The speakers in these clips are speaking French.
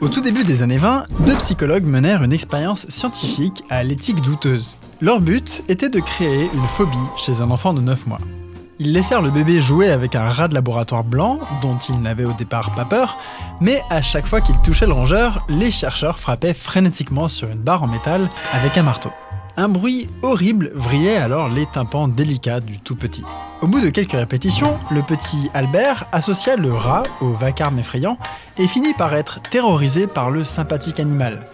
Au tout début des années 20, deux psychologues menèrent une expérience scientifique à l'éthique douteuse. Leur but était de créer une phobie chez un enfant de 9 mois. Ils laissèrent le bébé jouer avec un rat de laboratoire blanc, dont il n'avait au départ pas peur, mais à chaque fois qu'il touchait le rongeur, les chercheurs frappaient frénétiquement sur une barre en métal avec un marteau. Un bruit horrible vrillait alors les tympans délicats du tout petit. Au bout de quelques répétitions, le petit Albert associa le rat au vacarme effrayant et finit par être terrorisé par le sympathique animal,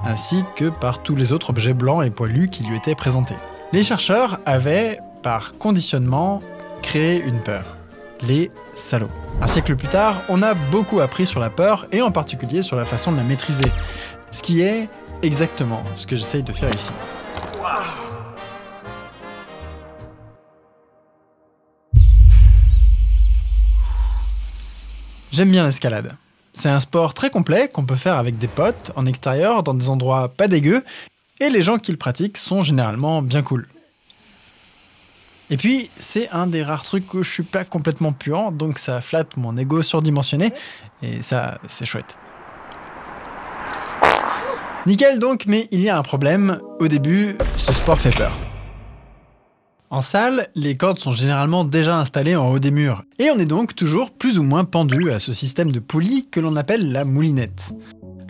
ainsi que par tous les autres objets blancs et poilus qui lui étaient présentés. Les chercheurs avaient, par conditionnement, créé une peur. Les salauds. Un siècle plus tard, on a beaucoup appris sur la peur et en particulier sur la façon de la maîtriser, ce qui est exactement ce que j'essaye de faire ici. J'aime bien l'escalade. C'est un sport très complet qu'on peut faire avec des potes, en extérieur, dans des endroits pas dégueux, et les gens qui le pratiquent sont généralement bien cool. Et puis, c'est un des rares trucs où je suis pas complètement puant, donc ça flatte mon ego surdimensionné, et ça, c'est chouette. Nickel donc, mais il y a un problème. Au début, ce sport fait peur. En salle, les cordes sont généralement déjà installées en haut des murs, et on est donc toujours plus ou moins pendu à ce système de poulies que l'on appelle la moulinette.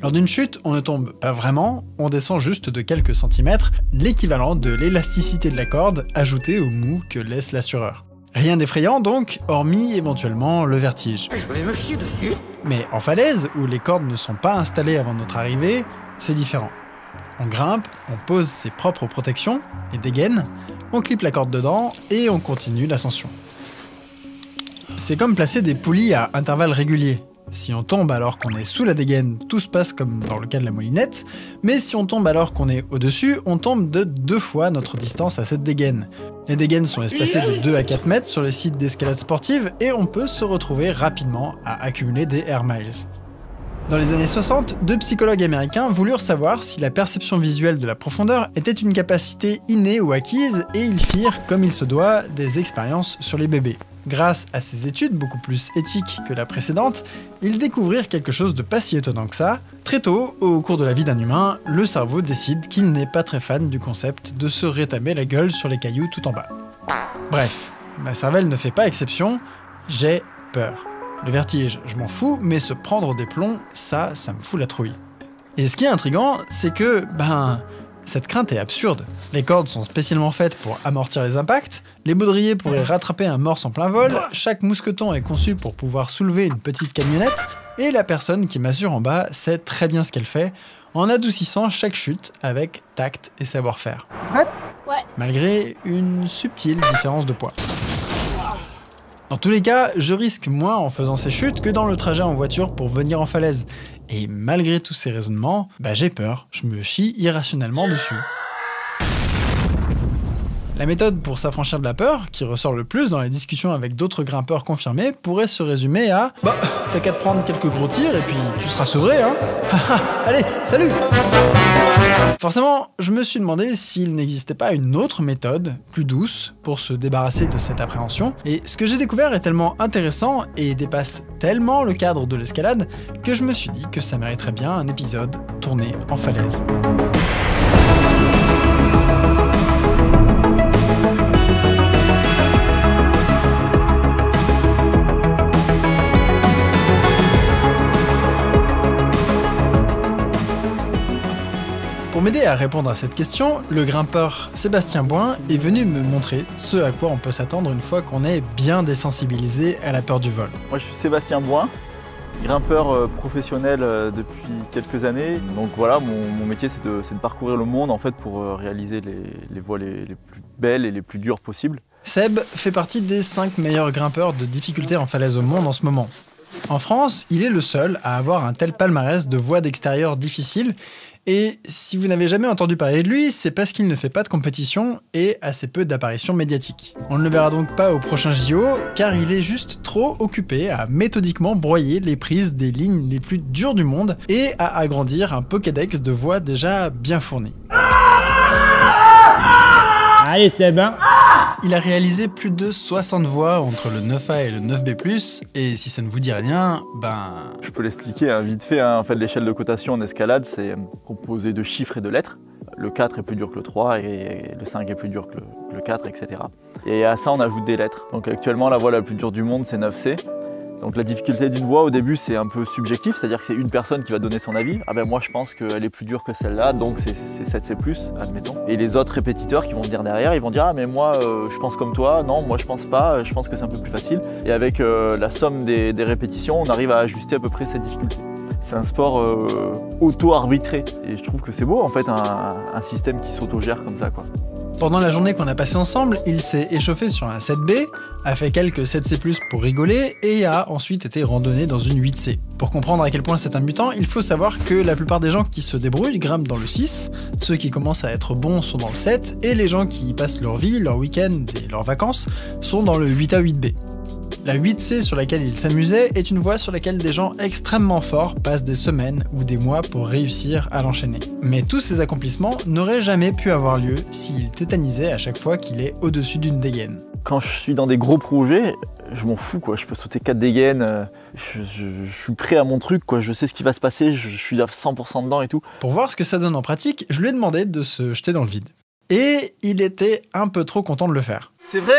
Lors d'une chute, on ne tombe pas vraiment, on descend juste de quelques centimètres, l'équivalent de l'élasticité de la corde ajoutée au mou que laisse l'assureur. Rien d'effrayant donc, hormis éventuellement le vertige. Je vais me chier dessus. Mais en falaise, où les cordes ne sont pas installées avant notre arrivée, c'est différent. On grimpe, on pose ses propres protections, les dégaines, on clippe la corde dedans et on continue l'ascension. C'est comme placer des poulies à intervalles réguliers. Si on tombe alors qu'on est sous la dégaine, tout se passe comme dans le cas de la moulinette, mais si on tombe alors qu'on est au-dessus, on tombe de 2 fois notre distance à cette dégaine. Les dégaines sont espacées de 2 à 4 mètres sur les sites d'escalade sportive et on peut se retrouver rapidement à accumuler des air miles. Dans les années 60, deux psychologues américains voulurent savoir si la perception visuelle de la profondeur était une capacité innée ou acquise et ils firent, comme il se doit, des expériences sur les bébés. Grâce à ces études beaucoup plus éthiques que la précédente, ils découvrirent quelque chose de pas si étonnant que ça. Très tôt, au cours de la vie d'un humain, le cerveau décide qu'il n'est pas très fan du concept de se rétamer la gueule sur les cailloux tout en bas. Bref, ma cervelle ne fait pas exception, j'ai peur. Le vertige, je m'en fous, mais se prendre des plombs, ça me fout la trouille. Et ce qui est intriguant, c'est que, cette crainte est absurde. Les cordes sont spécialement faites pour amortir les impacts, les baudriers pourraient rattraper un morse en plein vol, chaque mousqueton est conçu pour pouvoir soulever une petite camionnette, et la personne qui m'assure en bas sait très bien ce qu'elle fait, en adoucissant chaque chute avec tact et savoir-faire. Prête ? Ouais. Malgré une subtile différence de poids. Dans tous les cas, je risque moins en faisant ces chutes que dans le trajet en voiture pour venir en falaise. Et malgré tous ces raisonnements, j'ai peur, je me chie irrationnellement dessus. La méthode pour s'affranchir de la peur, qui ressort le plus dans les discussions avec d'autres grimpeurs confirmés, pourrait se résumer à « t'as qu'à te prendre quelques gros tirs et puis tu seras sevré, hein. Allez, salut !» Forcément, je me suis demandé s'il n'existait pas une autre méthode, plus douce, pour se débarrasser de cette appréhension, et ce que j'ai découvert est tellement intéressant et dépasse tellement le cadre de l'escalade que je me suis dit que ça mériterait bien un épisode tourné en falaise. Pour m'aider à répondre à cette question, le grimpeur Sébastien Boin est venu me montrer ce à quoi on peut s'attendre une fois qu'on est bien désensibilisé à la peur du vol. Moi je suis Sébastien Boin, grimpeur professionnel depuis quelques années. Donc voilà, mon métier c'est de parcourir le monde en fait pour réaliser les voies les plus belles et les plus dures possibles. Seb fait partie des 5 meilleurs grimpeurs de difficulté en falaise au monde en ce moment. En France, il est le seul à avoir un tel palmarès de voies d'extérieur difficiles. Et si vous n'avez jamais entendu parler de lui, c'est parce qu'il ne fait pas de compétition et assez peu d'apparitions médiatiques. On ne le verra donc pas au prochain JO, car il est juste trop occupé à méthodiquement broyer les prises des lignes les plus dures du monde et à agrandir un Pokédex de voix déjà bien fourni. Allez Seb, hein. Il a réalisé plus de 60 voies entre le 9A et le 9B+, et si ça ne vous dit rien, ben... Je peux l'expliquer hein, vite fait. Hein. En fait, l'échelle de cotation en escalade, c'est composé de chiffres et de lettres. Le 4 est plus dur que le 3 et le 5 est plus dur que le 4, etc. Et à ça, on ajoute des lettres. Donc actuellement, la voie la plus dure du monde, c'est 9C. Donc la difficulté d'une voie au début c'est un peu subjectif, c'est-à-dire que c'est une personne qui va donner son avis. Ah ben moi je pense qu'elle est plus dure que celle-là, donc c'est 7C+, admettons. Et les autres répétiteurs qui vont venir derrière, ils vont dire ah mais moi je pense comme toi, non moi je pense pas, je pense que c'est un peu plus facile. Et avec la somme des répétitions, on arrive à ajuster à peu près cette difficulté. C'est un sport auto-arbitré et je trouve que c'est beau en fait un système qui s'auto-gère comme ça quoi. Pendant la journée qu'on a passée ensemble, il s'est échauffé sur un 7B, a fait quelques 7C+, pour rigoler, et a ensuite été randonné dans une 8C. Pour comprendre à quel point c'est un mutant, il faut savoir que la plupart des gens qui se débrouillent grimpent dans le 6, ceux qui commencent à être bons sont dans le 7, et les gens qui passent leur vie, leur week-end et leurs vacances sont dans le 8A, 8B. La 8C sur laquelle il s'amusait est une voie sur laquelle des gens extrêmement forts passent des semaines ou des mois pour réussir à l'enchaîner. Mais tous ces accomplissements n'auraient jamais pu avoir lieu s'il tétanisait à chaque fois qu'il est au-dessus d'une dégaine. Quand je suis dans des gros projets, je m'en fous quoi, je peux sauter 4 dégaines, je suis prêt à mon truc quoi, je sais ce qui va se passer, je suis à 100% dedans et tout. Pour voir ce que ça donne en pratique, je lui ai demandé de se jeter dans le vide. Et il était un peu trop content de le faire. C'est vrai ?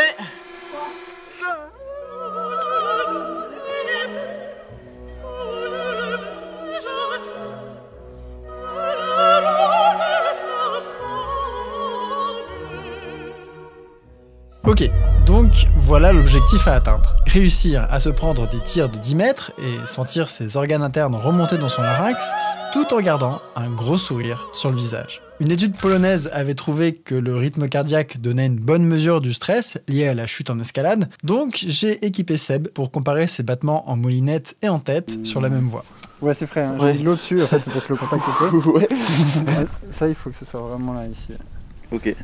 Ok, donc voilà l'objectif à atteindre. Réussir à se prendre des tirs de 10 mètres et sentir ses organes internes remonter dans son larynx, tout en gardant un gros sourire sur le visage. Une étude polonaise avait trouvé que le rythme cardiaque donnait une bonne mesure du stress lié à la chute en escalade, donc j'ai équipé Seb pour comparer ses battements en moulinette et en tête sur la même voie. Ouais, c'est frais, hein. Ouais. J'ai de l'eau dessus en fait, c'est parce que le contact se pose. Ouais. Ça, il faut que ce soit vraiment là, ici. Ok.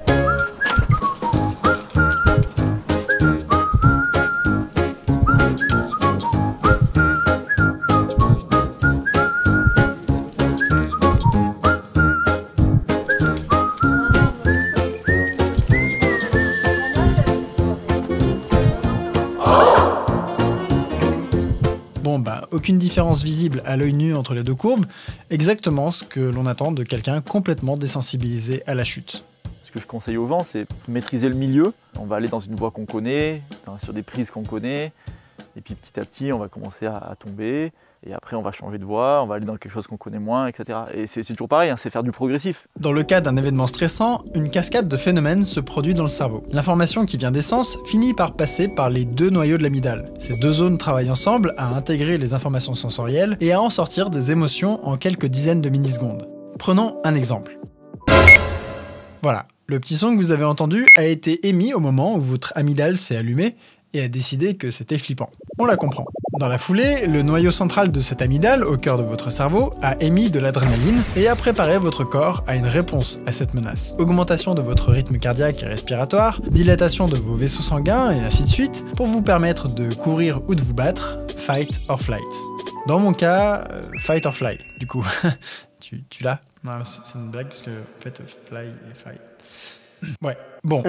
Bon bah, aucune différence visible à l'œil nu entre les deux courbes, exactement ce que l'on attend de quelqu'un complètement désensibilisé à la chute. Ce que je conseille aux gens, c'est maîtriser le milieu. On va aller dans une voie qu'on connaît, sur des prises qu'on connaît, et puis petit à petit, on va commencer à tomber, et après on va changer de voie, on va aller dans quelque chose qu'on connaît moins, etc. Et c'est toujours pareil, hein, c'est faire du progressif. Dans le cas d'un événement stressant, une cascade de phénomènes se produit dans le cerveau. L'information qui vient des sens finit par passer par les deux noyaux de l'amygdale. Ces deux zones travaillent ensemble à intégrer les informations sensorielles et à en sortir des émotions en quelques dizaines de millisecondes. Prenons un exemple. Voilà, le petit son que vous avez entendu a été émis au moment où votre amygdale s'est allumée et a décidé que c'était flippant. On la comprend. Dans la foulée, le noyau central de cette amygdale, au cœur de votre cerveau, a émis de l'adrénaline et a préparé votre corps à une réponse à cette menace. Augmentation de votre rythme cardiaque et respiratoire, dilatation de vos vaisseaux sanguins et ainsi de suite, pour vous permettre de courir ou de vous battre, fight or flight. Dans mon cas, fight or fly, du coup. tu l'as? Non, c'est une blague parce que, en fait, fly et fight. Ouais, bon.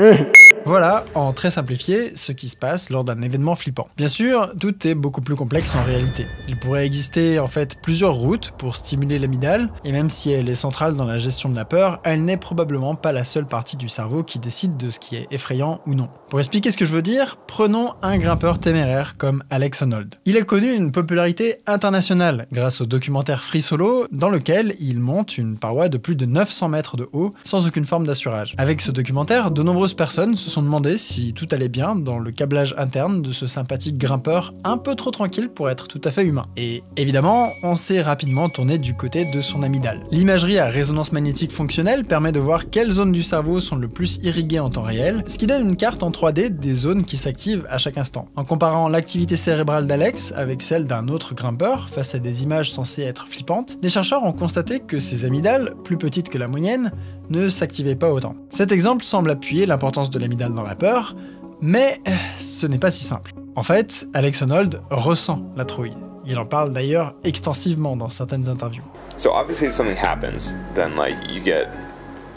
Voilà, en très simplifié, ce qui se passe lors d'un événement flippant. Bien sûr, tout est beaucoup plus complexe en réalité. Il pourrait exister en fait plusieurs routes pour stimuler l'amygdale, et même si elle est centrale dans la gestion de la peur, elle n'est probablement pas la seule partie du cerveau qui décide de ce qui est effrayant ou non. Pour expliquer ce que je veux dire, prenons un grimpeur téméraire comme Alex Honnold. Il a connu une popularité internationale grâce au documentaire Free Solo, dans lequel il monte une paroi de plus de 900 mètres de haut sans aucune forme d'assurage. Avec ce documentaire, de nombreuses personnes se sont demandé si tout allait bien dans le câblage interne de ce sympathique grimpeur un peu trop tranquille pour être tout à fait humain. Et évidemment, on s'est rapidement tourné du côté de son amygdale. L'imagerie à résonance magnétique fonctionnelle permet de voir quelles zones du cerveau sont le plus irriguées en temps réel, ce qui donne une carte en 3D des zones qui s'activent à chaque instant. En comparant l'activité cérébrale d'Alex avec celle d'un autre grimpeur face à des images censées être flippantes, les chercheurs ont constaté que ces amygdales, plus petites que la moyenne, ne s'activaient pas autant. Cet exemple semble appuyer l'importance de l'amygdale dans la peur, mais ce n'est pas si simple. En fait, Alex Honnold ressent la trouille. Il en parle d'ailleurs extensivement dans certaines interviews. So obviously if something happens, then like you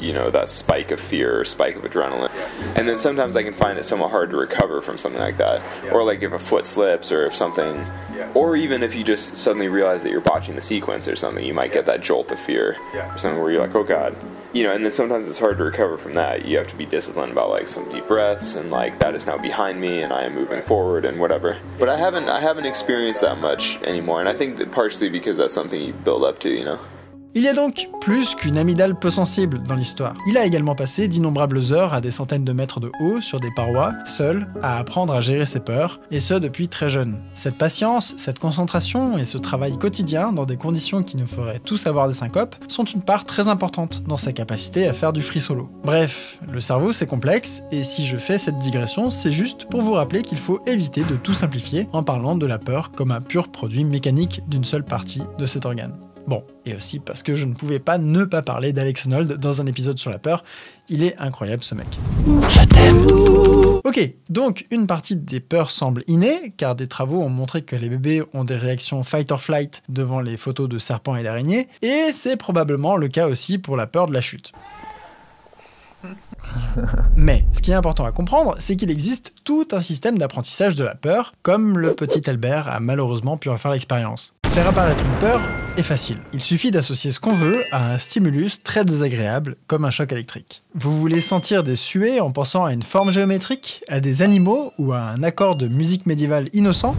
you know, that spike of fear or spike of adrenaline. And then sometimes I can find it somewhat hard to recover from something like that. Or like if a foot slips or if something, or even if you just suddenly realize that you're botching the sequence or something, you might get that jolt of fear or something where you're like, oh God. You know, and then sometimes it's hard to recover from that. You have to be disciplined about like some deep breaths and like that is now behind me and I am moving forward and whatever. But I haven't experienced that much anymore, and I think that partially because that's something you build up to, you know. Il y a donc plus qu'une amygdale peu sensible dans l'histoire. Il a également passé d'innombrables heures à des centaines de mètres de haut sur des parois, seul, à apprendre à gérer ses peurs, et ce depuis très jeune. Cette patience, cette concentration et ce travail quotidien dans des conditions qui nous feraient tous avoir des syncopes sont une part très importante dans sa capacité à faire du free solo. Bref, le cerveau c'est complexe, et si je fais cette digression, c'est juste pour vous rappeler qu'il faut éviter de tout simplifier en parlant de la peur comme un pur produit mécanique d'une seule partie de cet organe. Bon, et aussi parce que je ne pouvais pas ne pas parler d'Alex Honnold dans un épisode sur la peur, il est incroyable ce mec. Je t'aime. Ok, donc une partie des peurs semble innée, car des travaux ont montré que les bébés ont des réactions fight or flight devant les photos de serpents et d'araignées, et c'est probablement le cas aussi pour la peur de la chute. Mais ce qui est important à comprendre, c'est qu'il existe tout un système d'apprentissage de la peur, comme le petit Albert a malheureusement pu en faire l'expérience. Faire apparaître une peur est facile. Il suffit d'associer ce qu'on veut à un stimulus très désagréable, comme un choc électrique. Vous voulez sentir des suées en pensant à une forme géométrique, à des animaux ou à un accord de musique médiévale innocent?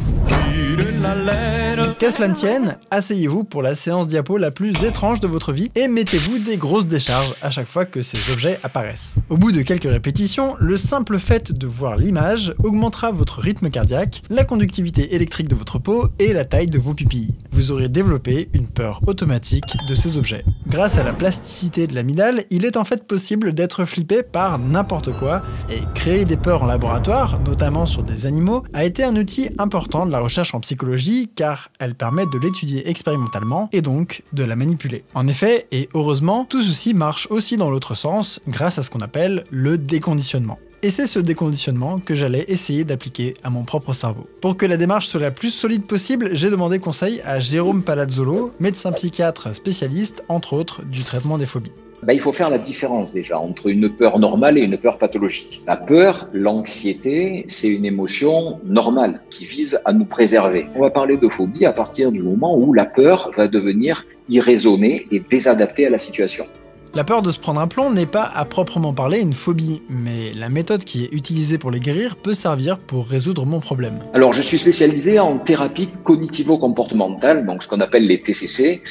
Qu'à cela ne tienne, asseyez-vous pour la séance diapo la plus étrange de votre vie et mettez-vous des grosses décharges à chaque fois que ces objets apparaissent. Au bout de quelques répétitions, le simple fait de voir l'image augmentera votre rythme cardiaque, la conductivité électrique de votre peau et la taille de vos pupilles. Vous aurez développé une peur automatique de ces objets. Grâce à la plasticité de l'amygdale, il est en fait possible d'être flippé par n'importe quoi, et créer des peurs en laboratoire, notamment sur des animaux, a été un outil important de la recherche en psychologie car elle permet de l'étudier expérimentalement et donc de la manipuler. En effet, et heureusement, tout ceci marche aussi dans l'autre sens grâce à ce qu'on appelle le déconditionnement. Et c'est ce déconditionnement que j'allais essayer d'appliquer à mon propre cerveau. Pour que la démarche soit la plus solide possible, j'ai demandé conseil à Jérôme Palazzolo, médecin psychiatre spécialiste, entre autres, du traitement des phobies. Il faut faire la différence déjà entre une peur normale et une peur pathologique. La peur, l'anxiété, c'est une émotion normale qui vise à nous préserver. On va parler de phobie à partir du moment où la peur va devenir irraisonnée et désadaptée à la situation. La peur de se prendre un plomb n'est pas à proprement parler une phobie, mais la méthode qui est utilisée pour les guérir peut servir pour résoudre mon problème. Alors, je suis spécialisé en thérapie cognitivo-comportementale, donc ce qu'on appelle les TCC,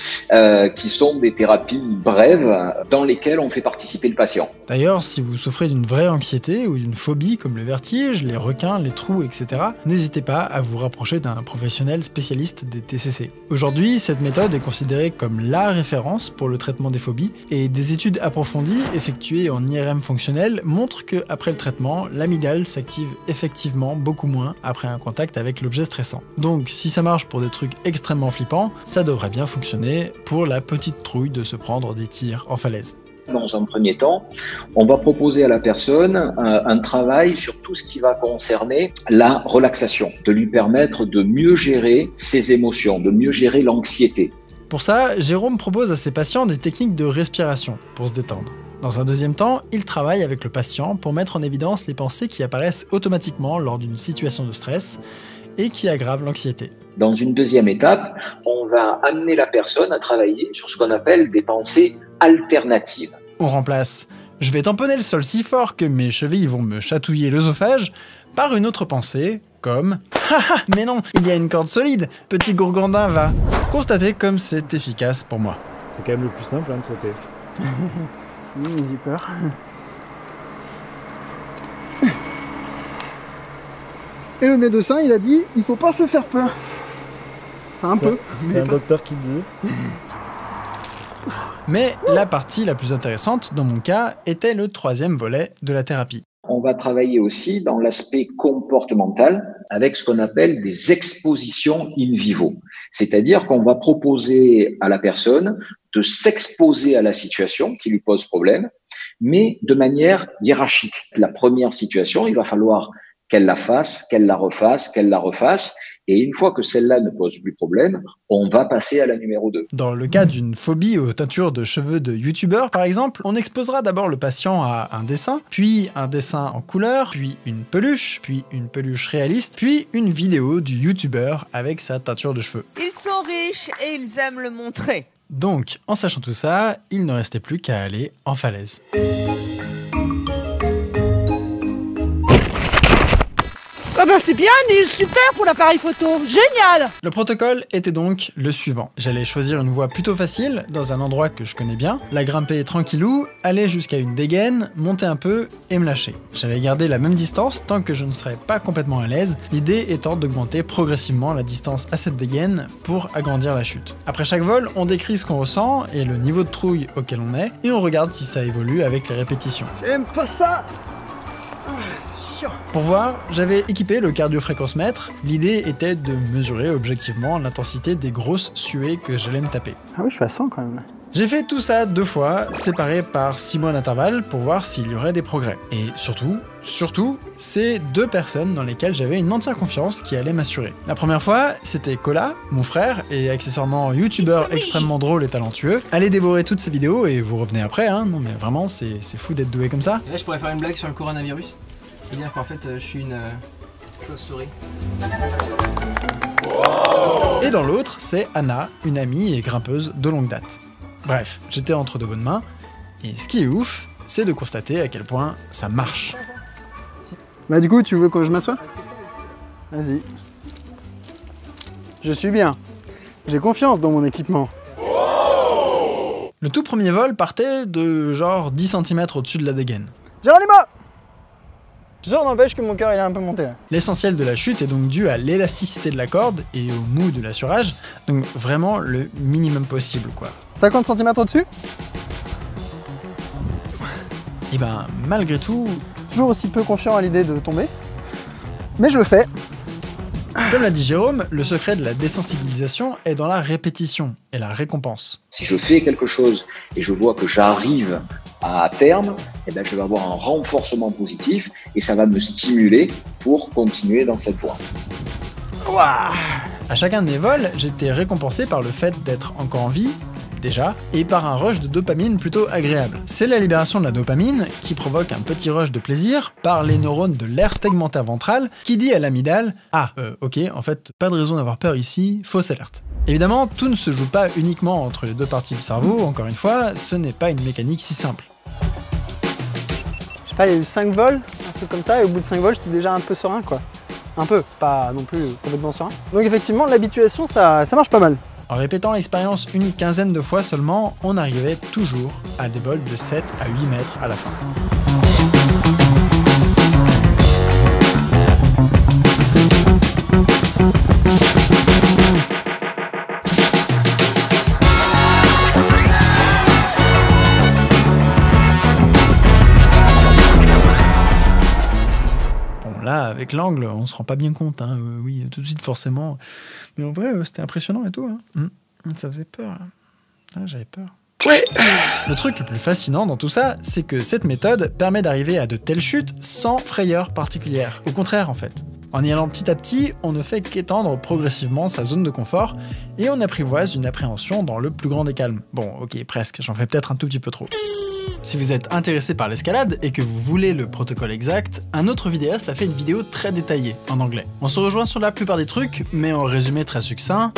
qui sont des thérapies brèves dans lesquelles on fait participer le patient. D'ailleurs, si vous souffrez d'une vraie anxiété ou d'une phobie comme le vertige, les requins, les trous, etc., n'hésitez pas à vous rapprocher d'un professionnel spécialiste des TCC. Aujourd'hui, cette méthode est considérée comme la référence pour le traitement des phobies, et des études approfondies effectuées en IRM fonctionnel montrent qu'après le traitement, l'amygdale s'active effectivement beaucoup moins après un contact avec l'objet stressant. Donc si ça marche pour des trucs extrêmement flippants, ça devrait bien fonctionner pour la petite trouille de se prendre des tirs en falaise. Dans un premier temps, on va proposer à la personne un travail sur tout ce qui va concerner la relaxation, de lui permettre de mieux gérer ses émotions, de mieux gérer l'anxiété. Pour ça, Jérôme propose à ses patients des techniques de respiration pour se détendre. Dans un deuxième temps, il travaille avec le patient pour mettre en évidence les pensées qui apparaissent automatiquement lors d'une situation de stress et qui aggravent l'anxiété. Dans une deuxième étape, on va amener la personne à travailler sur ce qu'on appelle des pensées alternatives. On remplace « je vais tamponner le sol si fort que mes chevilles vont me chatouiller l'œsophage » par une autre pensée, comme « haha, mais non, il y a une corde solide, petit gourgandin va ». Constatez comme c'est efficace pour moi. C'est quand même le plus simple de sauter. Oui, j'ai peur. Et le médecin, il a dit, il faut pas se faire peur. Un peu. C'est un docteur qui dit. Mais la partie la plus intéressante, dans mon cas, était le troisième volet de la thérapie. On va travailler aussi dans l'aspect comportemental avec ce qu'on appelle des expositions in vivo. C'est-à-dire qu'on va proposer à la personne de s'exposer à la situation qui lui pose problème, mais de manière hiérarchique. La première situation, il va falloir qu'elle la fasse, qu'elle la refasse, qu'elle la refasse. Et une fois que celle-là ne pose plus problème, on va passer à la numéro 2. Dans le cas d'une phobie aux teintures de cheveux de youtubeurs par exemple, on exposera d'abord le patient à un dessin, puis un dessin en couleur, puis une peluche réaliste, puis une vidéo du youtubeur avec sa teinture de cheveux. Ils sont riches et ils aiment le montrer. Donc, en sachant tout ça, il ne restait plus qu'à aller en falaise. Ah bah c'est bien Neil, super pour l'appareil photo, génial! Le protocole était donc le suivant. J'allais choisir une voie plutôt facile, dans un endroit que je connais bien, la grimper tranquillou, aller jusqu'à une dégaine, monter un peu et me lâcher. J'allais garder la même distance tant que je ne serais pas complètement à l'aise, l'idée étant d'augmenter progressivement la distance à cette dégaine pour agrandir la chute. Après chaque vol, on décrit ce qu'on ressent et le niveau de trouille auquel on est, et on regarde si ça évolue avec les répétitions. J'aime pas ça. Pour voir, j'avais équipé le cardio-fréquence-mètre. L'idée était de mesurer objectivement l'intensité des grosses suées que j'allais me taper. Ah oui, je suis à 100 quand même. J'ai fait tout ça 2 fois, séparés par 6 mois d'intervalle pour voir s'il y aurait des progrès. Et surtout, c'est 2 personnes dans lesquelles j'avais une entière confiance qui allaient m'assurer. La première fois, c'était Cola, mon frère, et accessoirement youtubeur extrêmement drôle et talentueux. Allez dévorer toutes ces vidéos et vous revenez après, hein. Non mais vraiment, c'est fou d'être doué comme ça. Là, je pourrais faire une blague sur le coronavirus. C'est-à-dire qu'en fait, je suis une chauve-souris. Et dans l'autre, c'est Anna, une amie et grimpeuse de longue date. Bref, j'étais entre de bonnes mains, et ce qui est ouf, c'est de constater à quel point ça marche. Bah du coup, tu veux que je m'assoie? Vas-y. Je suis bien. J'ai confiance dans mon équipement. Le tout premier vol partait de genre 10 cm au-dessus de la dégaine. Geronimo! Genre n'empêche que mon cœur il est un peu monté là. L'essentiel de la chute est donc dû à l'élasticité de la corde et au mou de l'assurage, donc vraiment le minimum possible quoi. 50 cm au-dessus? Et ben malgré tout... Toujours aussi peu confiant à l'idée de tomber. Mais je le fais. Comme l'a dit Jérôme, le secret de la désensibilisation est dans la répétition et la récompense. Si je fais quelque chose et je vois que j'arrive à terme, eh ben, je vais avoir un renforcement positif et ça va me stimuler pour continuer dans cette voie. Ouah ! À chacun de mes vols, j'étais récompensé par le fait d'être encore en vie, déjà, et par un rush de dopamine plutôt agréable. C'est la libération de la dopamine qui provoque un petit rush de plaisir par les neurones de l'aire tegmentaire ventrale qui dit à l'amygdale « Ah, ok, en fait, pas de raison d'avoir peur ici, fausse alerte ». Évidemment, tout ne se joue pas uniquement entre les 2 parties du cerveau, encore une fois, ce n'est pas une mécanique si simple. Je sais pas, il y a eu 5 vols, un truc comme ça, et au bout de 5 vols, j'étais déjà un peu serein quoi. Un peu, pas non plus complètement serein. Donc effectivement, l'habituation, ça marche pas mal. En répétant l'expérience une quinzaine de fois seulement, on arrivait toujours à des vols de 7 à 8 mètres à la fin. Là, avec l'angle, on se rend pas bien compte, hein. Oui, tout de suite forcément. Mais en vrai, c'était impressionnant et tout. Hein. Ça faisait peur. Ah, j'avais peur. Ouais. Le truc le plus fascinant dans tout ça, c'est que cette méthode permet d'arriver à de telles chutes sans frayeur particulière. Au contraire, en fait. En y allant petit à petit, on ne fait qu'étendre progressivement sa zone de confort et on apprivoise une appréhension dans le plus grand des calmes. Bon, ok, presque, j'en fais peut-être un tout petit peu trop. Si vous êtes intéressé par l'escalade et que vous voulez le protocole exact, un autre vidéaste a fait une vidéo très détaillée, en anglais. On se rejoint sur la plupart des trucs, mais en résumé très succinct...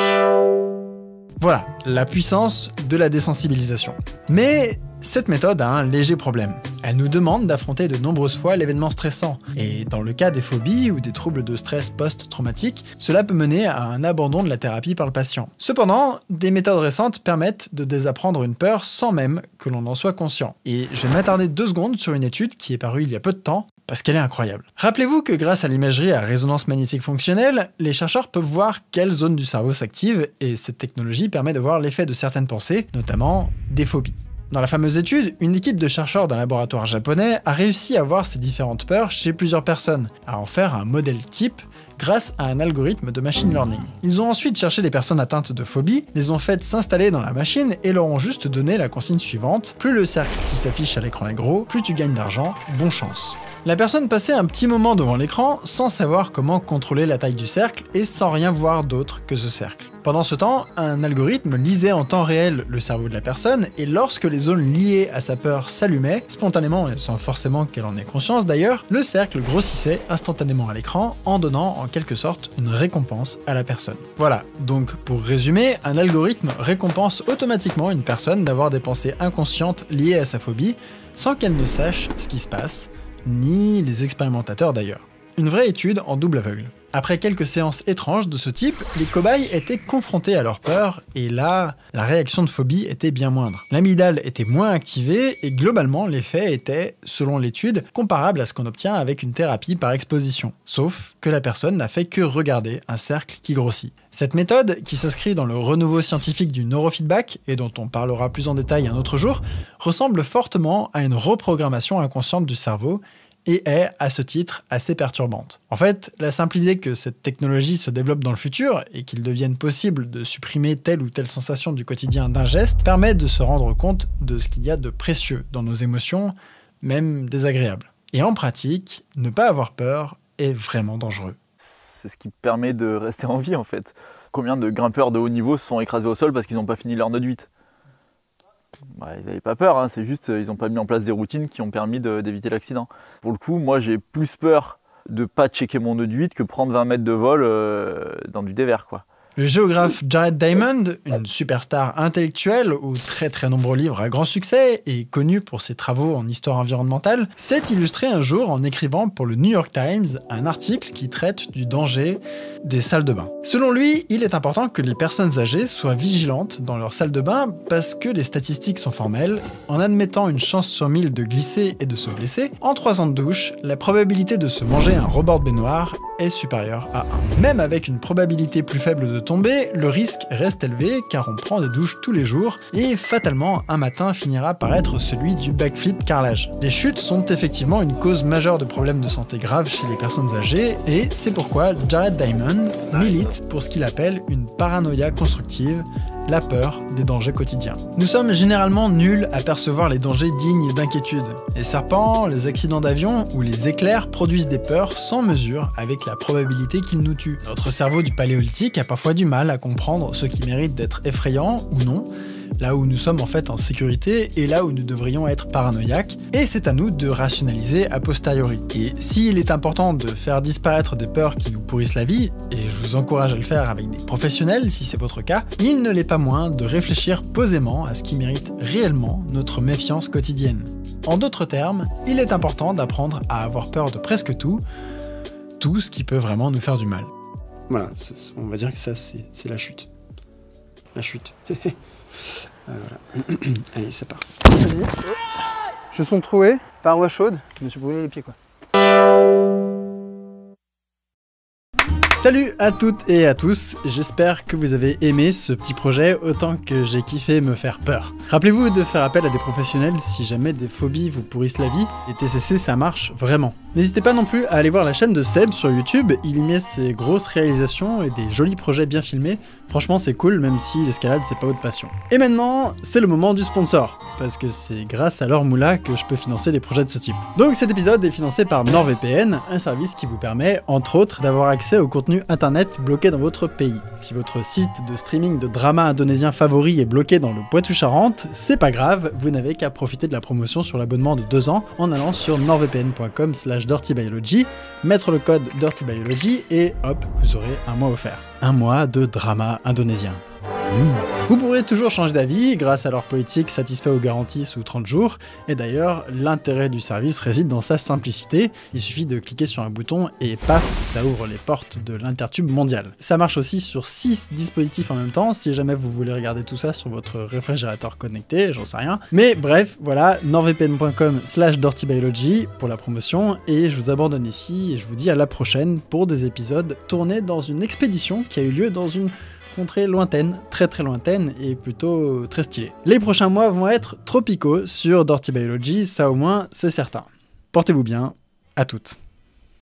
Voilà, la puissance de la désensibilisation. Mais cette méthode a un léger problème. Elle nous demande d'affronter de nombreuses fois l'événement stressant, et dans le cas des phobies ou des troubles de stress post-traumatiques, cela peut mener à un abandon de la thérapie par le patient. Cependant, des méthodes récentes permettent de désapprendre une peur sans même que l'on en soit conscient. Et je vais m'attarder 2 secondes sur une étude qui est parue il y a peu de temps, parce qu'elle est incroyable. Rappelez-vous que grâce à l'imagerie à résonance magnétique fonctionnelle, les chercheurs peuvent voir quelles zones du cerveau s'activent, et cette technologie permet de voir l'effet de certaines pensées, notamment des phobies. Dans la fameuse étude, une équipe de chercheurs d'un laboratoire japonais a réussi à voir ces différentes peurs chez plusieurs personnes, à en faire un modèle type, grâce à un algorithme de machine learning. Ils ont ensuite cherché des personnes atteintes de phobie, les ont faites s'installer dans la machine et leur ont juste donné la consigne suivante: plus le cercle qui s'affiche à l'écran est gros, plus tu gagnes d'argent, bonne chance. La personne passait un petit moment devant l'écran sans savoir comment contrôler la taille du cercle et sans rien voir d'autre que ce cercle. Pendant ce temps, un algorithme lisait en temps réel le cerveau de la personne et lorsque les zones liées à sa peur s'allumaient, spontanément et sans forcément qu'elle en ait conscience d'ailleurs, le cercle grossissait instantanément à l'écran en donnant en quelque sorte une récompense à la personne. Voilà, donc pour résumer, un algorithme récompense automatiquement une personne d'avoir des pensées inconscientes liées à sa phobie sans qu'elle ne sache ce qui se passe, ni les expérimentateurs d'ailleurs. Une vraie étude en double aveugle. Après quelques séances étranges de ce type, les cobayes étaient confrontés à leur peur, et là, la réaction de phobie était bien moindre. L'amygdale était moins activée, et globalement, l'effet était, selon l'étude, comparable à ce qu'on obtient avec une thérapie par exposition. Sauf que la personne n'a fait que regarder un cercle qui grossit. Cette méthode, qui s'inscrit dans le renouveau scientifique du neurofeedback, et dont on parlera plus en détail un autre jour, ressemble fortement à une reprogrammation inconsciente du cerveau, et est, à ce titre, assez perturbante. En fait, la simple idée que cette technologie se développe dans le futur et qu'il devienne possible de supprimer telle ou telle sensation du quotidien d'un geste permet de se rendre compte de ce qu'il y a de précieux dans nos émotions, même désagréables. Et en pratique, ne pas avoir peur est vraiment dangereux. C'est ce qui permet de rester en vie en fait. Combien de grimpeurs de haut niveau se sont écrasés au sol parce qu'ils n'ont pas fini leur nœud de 8 ? Ils n'avaient pas peur, hein, c'est juste ils n'ont pas mis en place des routines qui ont permis d'éviter l'accident. Pour le coup, moi j'ai plus peur de ne pas checker mon nœud de 8 que prendre 20 mètres de vol dans du dévers, quoi. Le géographe Jared Diamond, une superstar intellectuelle aux très nombreux livres à grand succès et connu pour ses travaux en histoire environnementale, s'est illustré un jour en écrivant pour le New York Times un article qui traite du danger des salles de bain. Selon lui, il est important que les personnes âgées soient vigilantes dans leur salle de bain parce que les statistiques sont formelles. En admettant une chance sur 1000 de glisser et de se blesser, en 3 ans de douche, la probabilité de se manger un rebord de baignoire est supérieure à 1. Même avec une probabilité plus faible de tomber, le risque reste élevé car on prend des douches tous les jours et fatalement un matin finira par être celui du backflip carrelage. Les chutes sont effectivement une cause majeure de problèmes de santé graves chez les personnes âgées et c'est pourquoi Jared Diamond milite pour ce qu'il appelle une paranoïa constructive, la peur des dangers quotidiens. Nous sommes généralement nuls à percevoir les dangers dignes d'inquiétude. Les serpents, les accidents d'avion ou les éclairs produisent des peurs sans mesure avec la probabilité qu'ils nous tuent. Notre cerveau du paléolithique a parfois du mal à comprendre ce qui mérite d'être effrayant ou non, là où nous sommes en fait en sécurité et là où nous devrions être paranoïaques, et c'est à nous de rationaliser a posteriori. Et s'il est important de faire disparaître des peurs qui nous pourrissent la vie, et je vous encourage à le faire avec des professionnels si c'est votre cas, il ne l'est pas moins de réfléchir posément à ce qui mérite réellement notre méfiance quotidienne. En d'autres termes, il est important d'apprendre à avoir peur de presque tout ce qui peut vraiment nous faire du mal. Voilà, on va dire que ça c'est la chute. La chute. Voilà. Allez, ça part. Vas-y. Chaussons troués, paroi chaude, je me suis brûlé les pieds quoi. Salut à toutes et à tous, j'espère que vous avez aimé ce petit projet autant que j'ai kiffé me faire peur. Rappelez-vous de faire appel à des professionnels si jamais des phobies vous pourrissent la vie, et TCC ça marche vraiment. N'hésitez pas non plus à aller voir la chaîne de Seb sur YouTube, il y met ses grosses réalisations et des jolis projets bien filmés, franchement c'est cool même si l'escalade c'est pas votre passion. Et maintenant, c'est le moment du sponsor, parce que c'est grâce à leur moula que je peux financer des projets de ce type. Donc cet épisode est financé par NordVPN, un service qui vous permet, entre autres, d'avoir accès au contenu internet bloqué dans votre pays. Si votre site de streaming de drama indonésien favori est bloqué dans le Poitou-Charentes, c'est pas grave, vous n'avez qu'à profiter de la promotion sur l'abonnement de 2 ans en allant sur nordvpn.com/dirtybiology, mettre le code dirtybiology et hop, vous aurez un mois offert. Un mois de drama indonésien. Vous pourrez toujours changer d'avis grâce à leur politique satisfait aux garanties sous 30 jours, et d'ailleurs, l'intérêt du service réside dans sa simplicité, il suffit de cliquer sur un bouton et paf, ça ouvre les portes de l'intertube mondial. Ça marche aussi sur 6 dispositifs en même temps, si jamais vous voulez regarder tout ça sur votre réfrigérateur connecté, j'en sais rien. Mais bref, voilà, nordvpn.com/dirtybiology pour la promotion, et je vous abandonne ici, et je vous dis à la prochaine pour des épisodes tournés dans une expédition qui a eu lieu dans une contrée lointaine, très lointaine et plutôt très stylée. Les prochains mois vont être tropicaux sur Dirty Biology, ça au moins c'est certain. Portez-vous bien, à toutes.